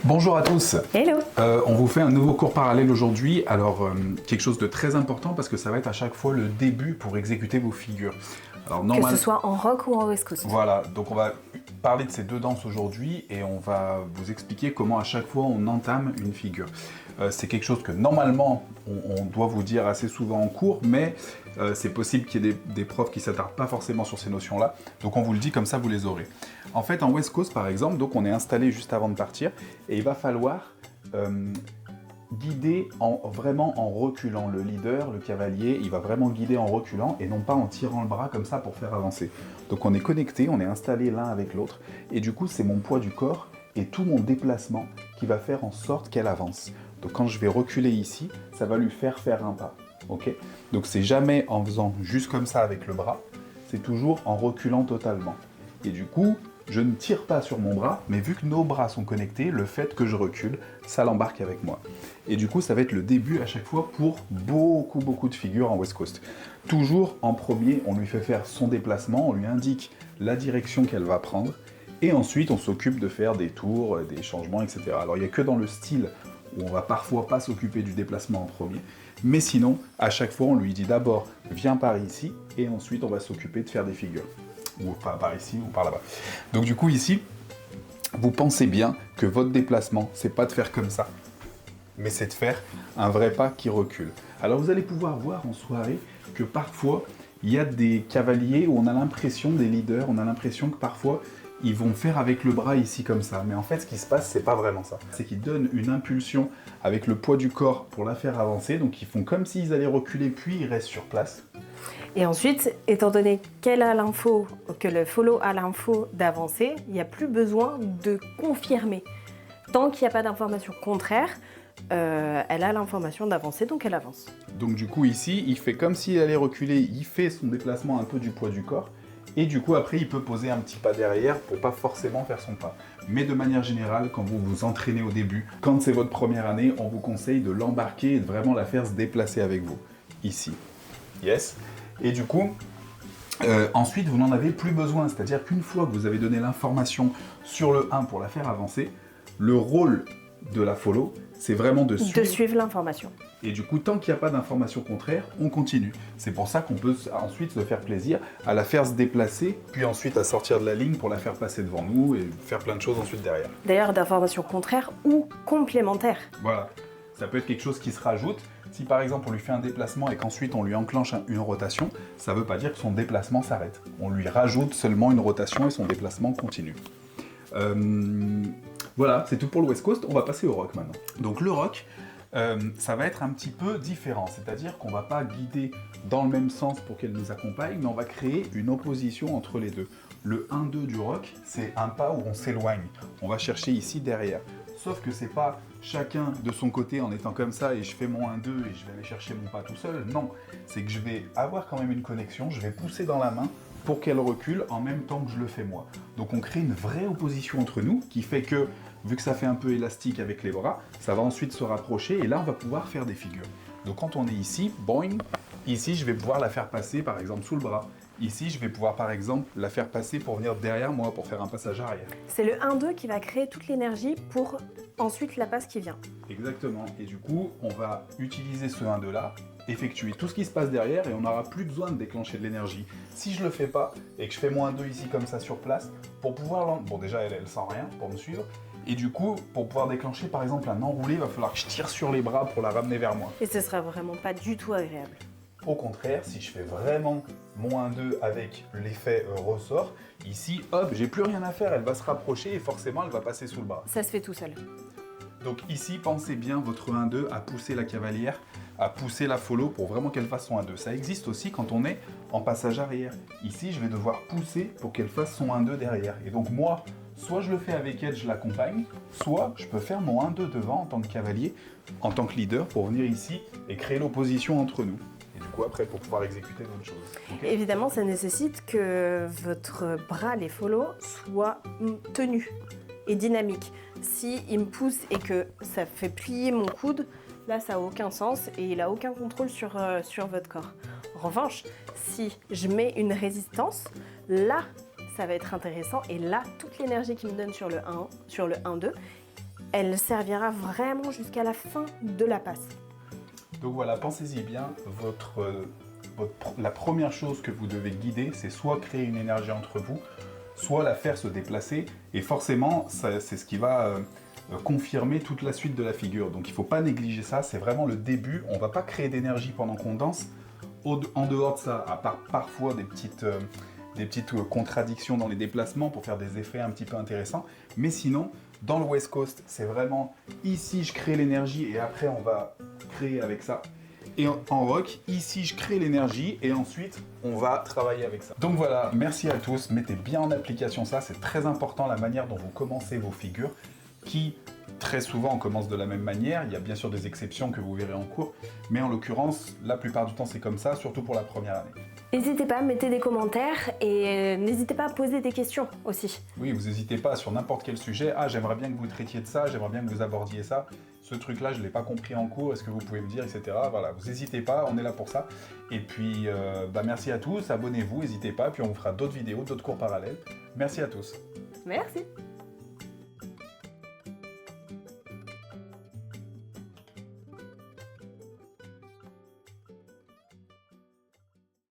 Bonjour à tous. Hello. On vous fait un nouveau cours parallèle aujourd'hui. Alors, quelque chose de très important parce que ça va être à chaque fois le début pour exécuter vos figures. Alors, Que ce soit en rock ou en West Coast. Voilà, donc on va parler de ces deux danses aujourd'hui et on va vous expliquer comment à chaque fois on entame une figure. C'est quelque chose que normalement on doit vous dire assez souvent en cours, mais c'est possible qu'il y ait des profs qui ne s'attardent pas forcément sur ces notions-là. Donc on vous le dit comme ça, vous les aurez. En fait, en West Coast par exemple, donc on est installé juste avant de partir et il va falloir guider vraiment en reculant. Le leader, le cavalier, il va vraiment guider en reculant et non pas en tirant le bras comme ça pour faire avancer. Donc on est connecté, on est installé l'un avec l'autre et du coup c'est mon poids du corps et tout mon déplacement qui va faire en sorte qu'elle avance. Donc quand je vais reculer ici, ça va lui faire un pas. Okay, donc c'est jamais en faisant juste comme ça avec le bras, c'est toujours en reculant totalement. Et du coup, je ne tire pas sur mon bras, mais vu que nos bras sont connectés, le fait que je recule, ça l'embarque avec moi. Et du coup, ça va être le début à chaque fois pour beaucoup de figures en West Coast. Toujours en premier, on lui fait faire son déplacement, on lui indique la direction qu'elle va prendre, et ensuite on s'occupe de faire des tours, des changements, etc. Alors il n'y a que dans le style où on va parfois pas s'occuper du déplacement en premier, mais sinon, à chaque fois, on lui dit d'abord « viens par ici » et ensuite on va s'occuper de faire des figures. Ou par ici ou par là-bas. Donc du coup ici, vous pensez bien que votre déplacement, c'est pas de faire comme ça, mais c'est de faire un vrai pas qui recule. Alors vous allez pouvoir voir en soirée que parfois, il y a des cavaliers où on a l'impression, des leaders, on a l'impression que parfois, ils vont faire avec le bras ici comme ça. Mais en fait, ce qui se passe, c'est pas vraiment ça. C'est qu'ils donnent une impulsion avec le poids du corps pour la faire avancer. Donc ils font comme s'ils allaient reculer, puis ils restent sur place. Et ensuite, étant donné qu'elle a l'info, que le follow a l'info d'avancer, il n'y a plus besoin de confirmer. Tant qu'il n'y a pas d'information contraire, elle a l'information d'avancer, donc elle avance. Donc du coup ici, il fait comme s'il allait reculer, il fait son déplacement un peu du poids du corps. Et du coup, après, il peut poser un petit pas derrière pour pas forcément faire son pas. Mais de manière générale, quand vous vous entraînez au début, quand c'est votre première année, on vous conseille de l'embarquer et de vraiment la faire se déplacer avec vous. Ici. Yes. Et du coup, ensuite, vous n'en avez plus besoin. C'est-à-dire qu'une fois que vous avez donné l'information sur le 1 pour la faire avancer, le rôle de la follow, c'est vraiment de suivre l'information. Et du coup, tant qu'il n'y a pas d'information contraire, on continue. C'est pour ça qu'on peut ensuite se faire plaisir à la faire se déplacer, puis ensuite à sortir de la ligne pour la faire passer devant nous et faire plein de choses ensuite derrière. D'ailleurs, d'informations contraires ou complémentaires. Voilà. Ça peut être quelque chose qui se rajoute. Si par exemple on lui fait un déplacement et qu'ensuite on lui enclenche une rotation, ça ne veut pas dire que son déplacement s'arrête. On lui rajoute seulement une rotation et son déplacement continue. Voilà, c'est tout pour le West Coast. On va passer au rock maintenant. Donc le rock, ça va être un petit peu différent, c'est-à-dire qu'on ne va pas guider dans le même sens pour qu'elle nous accompagne, mais on va créer une opposition entre les deux. Le 1-2 du rock, c'est un pas où on s'éloigne. On va chercher ici derrière. Sauf que c'est pas chacun de son côté en étant comme ça et je fais mon 1-2 et je vais aller chercher mon pas tout seul. Non, c'est que je vais avoir quand même une connexion, je vais pousser dans la main pour qu'elle recule en même temps que je le fais moi. Donc on crée une vraie opposition entre nous qui fait que, vu que ça fait un peu élastique avec les bras, ça va ensuite se rapprocher et là on va pouvoir faire des figures. Donc quand on est ici, boing, ici je vais pouvoir la faire passer par exemple sous le bras. Ici, je vais pouvoir par exemple la faire passer pour venir derrière moi pour faire un passage arrière. C'est le 1-2 qui va créer toute l'énergie pour ensuite la passe qui vient. Exactement. Et du coup, on va utiliser ce 1-2 là, effectuer tout ce qui se passe derrière et on n'aura plus besoin de déclencher de l'énergie. Si je le fais pas et que je fais mon 1-2 ici comme ça sur place, pour pouvoir... Bon déjà, elle sent rien pour me suivre. Et du coup, pour pouvoir déclencher par exemple un enroulé, il va falloir que je tire sur les bras pour la ramener vers moi. Et ce sera vraiment pas du tout agréable. Au contraire, si je fais vraiment mon 1-2 avec l'effet ressort, ici, hop, j'ai plus rien à faire, elle va se rapprocher et forcément, elle va passer sous le bras. Ça se fait tout seul. Donc ici, pensez bien votre 1-2 à pousser la cavalière, à pousser la follow pour vraiment qu'elle fasse son 1-2. Ça existe aussi quand on est en passage arrière. Ici, je vais devoir pousser pour qu'elle fasse son 1-2 derrière. Et donc moi, soit je le fais avec elle, je l'accompagne, soit je peux faire mon 1-2 devant en tant que cavalier, en tant que leader, pour venir ici et créer l'opposition entre nous. Et du coup, après, pour pouvoir exécuter d'autres choses. Okay. Évidemment, ça nécessite que votre bras, les follow, soit tenu et dynamique. Si il me pousse et que ça fait plier mon coude, là, ça n'a aucun sens et il n'a aucun contrôle sur votre corps. En revanche, si je mets une résistance, là, ça va être intéressant et là, toute l'énergie qu'il me donne sur le 1, sur le 1-2, elle servira vraiment jusqu'à la fin de la passe. Donc voilà, pensez-y bien, la première chose que vous devez guider, c'est soit créer une énergie entre vous, soit la faire se déplacer, et forcément, c'est ce qui va confirmer toute la suite de la figure. Donc il ne faut pas négliger ça, c'est vraiment le début, on ne va pas créer d'énergie pendant qu'on danse. En dehors de ça, à part parfois des petites contradictions dans les déplacements pour faire des effets un petit peu intéressants, mais sinon, dans le West Coast, c'est vraiment ici je crée l'énergie et après on va créer avec ça. Et en rock, ici je crée l'énergie et ensuite on va travailler avec ça. Donc voilà, merci à tous, mettez bien en application ça, c'est très important la manière dont vous commencez vos figures, qui très souvent on commence de la même manière, il y a bien sûr des exceptions que vous verrez en cours, mais en l'occurrence, la plupart du temps c'est comme ça, surtout pour la première année. N'hésitez pas à mettre des commentaires et n'hésitez pas à poser des questions aussi. Oui, vous n'hésitez pas sur n'importe quel sujet. Ah, j'aimerais bien que vous traitiez de ça, j'aimerais bien que vous abordiez ça. Ce truc-là, je ne l'ai pas compris en cours, est-ce que vous pouvez me dire, etc. Voilà, vous n'hésitez pas, on est là pour ça. Et puis, merci à tous, abonnez-vous, n'hésitez pas, puis on vous fera d'autres vidéos, d'autres cours parallèles. Merci à tous. Merci.